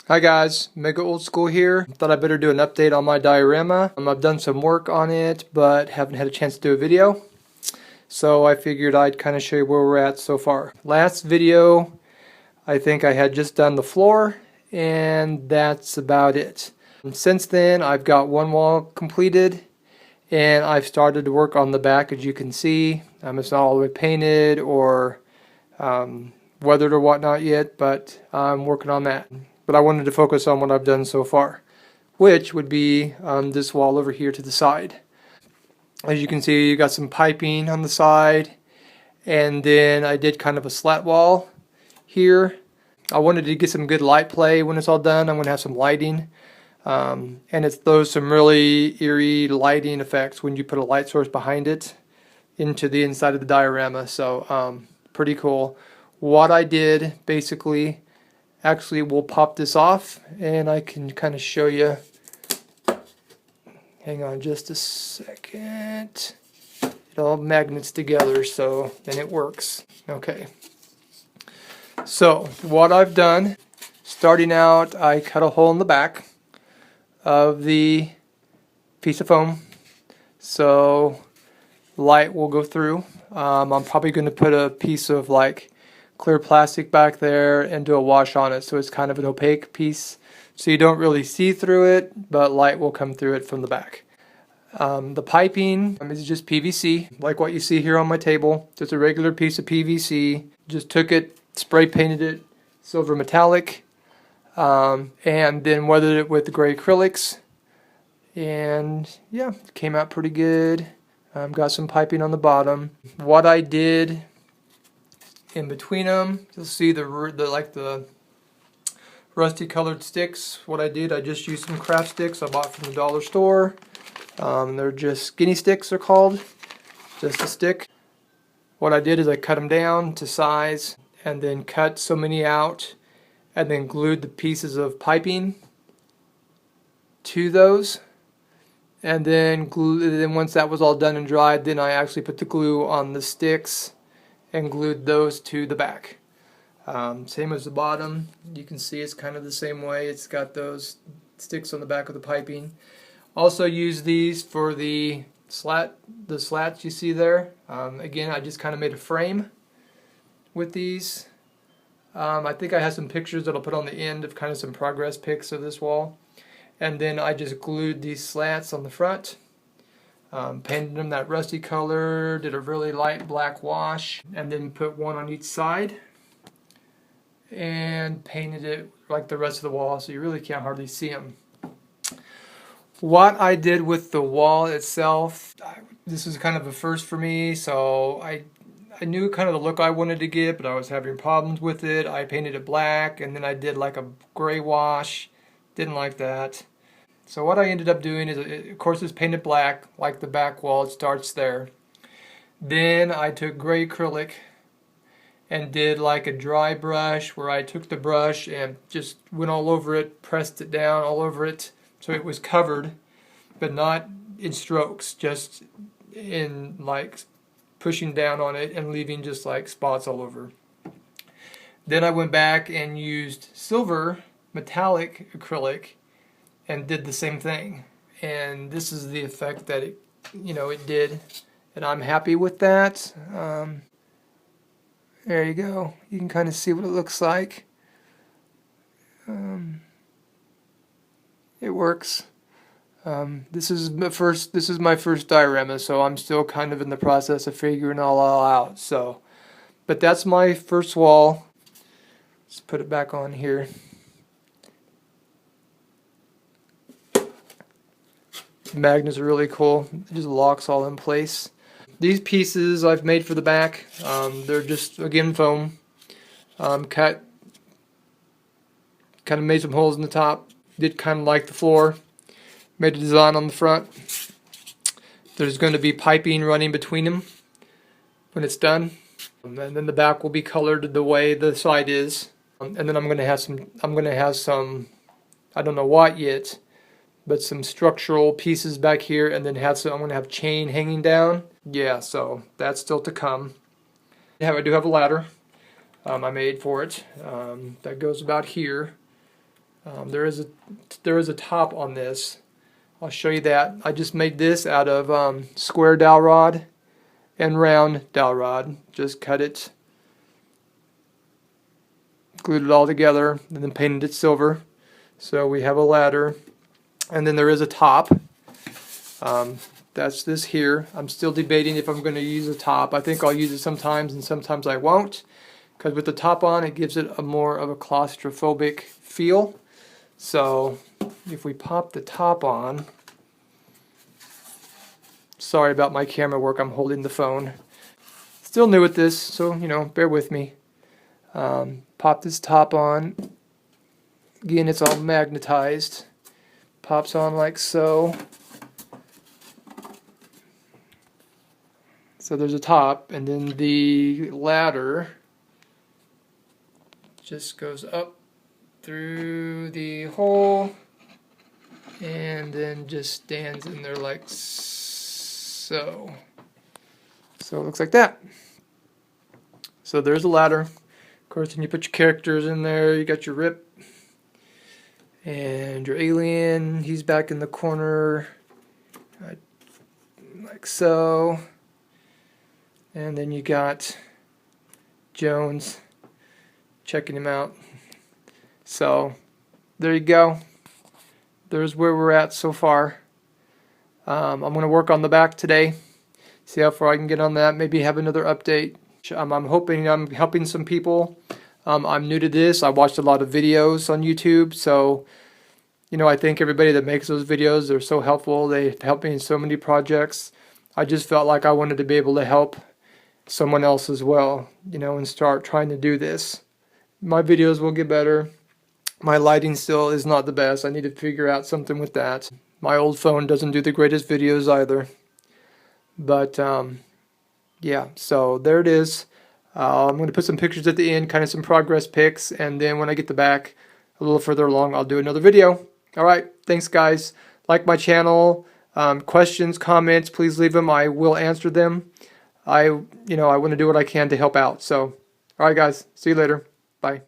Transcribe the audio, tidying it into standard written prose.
Hi guys, Mega Old School here. Thought I better do an update on my diorama. I've done some work on it, but haven't had a chance to do a video. So I figured I'd kind of show you where we're at so far. Last video, I think I had just done the floor, and that's about it. And since then, I've got one wall completed, and I've started to work on the back, as you can see. It's not all the way painted or weathered or whatnot yet, but I'm working on that. But I wanted to focus on what I've done so far, which would be this wall over here to the side. As you can see, you got some piping on the side, and then I did kind of a slat wall here. I wanted to get some good light play when it's all done. I'm going to have some lighting, and it throws some really eerie lighting effects when you put a light source behind it into the inside of the diorama. So pretty cool. What I did basically, actually we'll pop this off and I can kind of show you. Hang on just a second. It all magnets together, so then it works. Okay. So what I've done, starting out, I cut a hole in the back of the piece of foam so light will go through. I'm probably going to put a piece of like clear plastic back there and do a wash on it so it's kind of an opaque piece so you don't really see through it, but light will come through it from the back. The piping is just PVC, like what you see here on my table. Just a regular piece of PVC. Just took it, spray painted it silver metallic, and then weathered it with the gray acrylics, and yeah, it came out pretty good. Got some piping on the bottom. What I did in between them, you'll see the rusty colored sticks. What I did, I just used some craft sticks I bought from the dollar store. They're just skinny sticks, they're called. Just a stick. What I did is I cut them down to size and then cut so many out and then glued the pieces of piping to those. And then once that was all done and dried, then I actually put the glue on the sticks and glued those to the back. Same as the bottom. You can see it's kind of the same way. It's got those sticks on the back of the piping. Also use these for the slats you see there. Again, I just kind of made a frame with these. I think I have some pictures that I'll put on the end of kind of some progress pics of this wall. And then I just glued these slats on the front. Painted them that rusty color, did a really light black wash, and then put one on each side and painted it like the rest of the wall so you really can't hardly see them. What I did with the wall itself, this is kind of a first for me, so I knew kind of the look I wanted to get, but I was having problems with it. I painted it black, and then I did like a gray wash. Didn't like that. So what I ended up doing is, of course, it's painted black, like the back wall. It starts there. Then I took gray acrylic and did like a dry brush where I took the brush and just went all over it, pressed it down all over it so it was covered, but not in strokes, just in like pushing down on it and leaving just like spots all over. Then I went back and used silver metallic acrylic and did the same thing, and this is the effect that it did, and I'm happy with that. There you go. You can kind of see what it looks like. It works. This is my first diorama, so I'm still kind of in the process of figuring all out. So, but that's my first wall. Let's put it back on here. The magnets are really cool. It just locks all in place. These pieces I've made for the back. They're just, again, foam. Cut. Kind of made some holes in the top. Did kind of like the floor. Made a design on the front. There's going to be piping running between them when it's done. And then the back will be colored the way the side is. And then I'm going to have some, I don't know what yet, but some structural pieces back here, and then I'm going to have chain hanging down. Yeah, so that's still to come. I do have a ladder I made for it that goes about here. There is a top on this. I'll show you that. I just made this out of square dowel rod and round dowel rod. Just cut it, glued it all together, and then painted it silver. So we have a ladder, and then there is a top. That's this here. I'm still debating if I'm going to use a top. I think I'll use it sometimes and sometimes I won't, because with the top on it gives it a more of a claustrophobic feel. So if we pop the top on, sorry about my camera work, I'm holding the phone. Still new at this, so bear with me. Pop this top on. Again, it's all magnetized. Pops on like so. So there's a top, and then the ladder just goes up through the hole and then just stands in there like so. So it looks like that. So there's a ladder. Of course, then you put your characters in there. You got your Rip and your alien. He's back in the corner like so. And then you got Jones, checking him out. So there you go. There's where we're at so far. I'm going to work on the back today, see how far I can get on that, maybe have another update. I'm hoping I'm helping some people. I'm new to this. I watched a lot of videos on YouTube, so I thank everybody that makes those videos. They're so helpful. They help me in so many projects. I just felt like I wanted to be able to help someone else as well, and start trying to do this. My videos will get better. My lighting still is not the best. I need to figure out something with that. My old phone doesn't do the greatest videos either. But yeah, so there it is. I'm going to put some pictures at the end, kind of some progress pics, and then when I get the back a little further along, I'll do another video. Alright, thanks guys. Like my channel. Questions, comments, please leave them. I will answer them. I want to do what I can to help out. So, alright guys, see you later. Bye.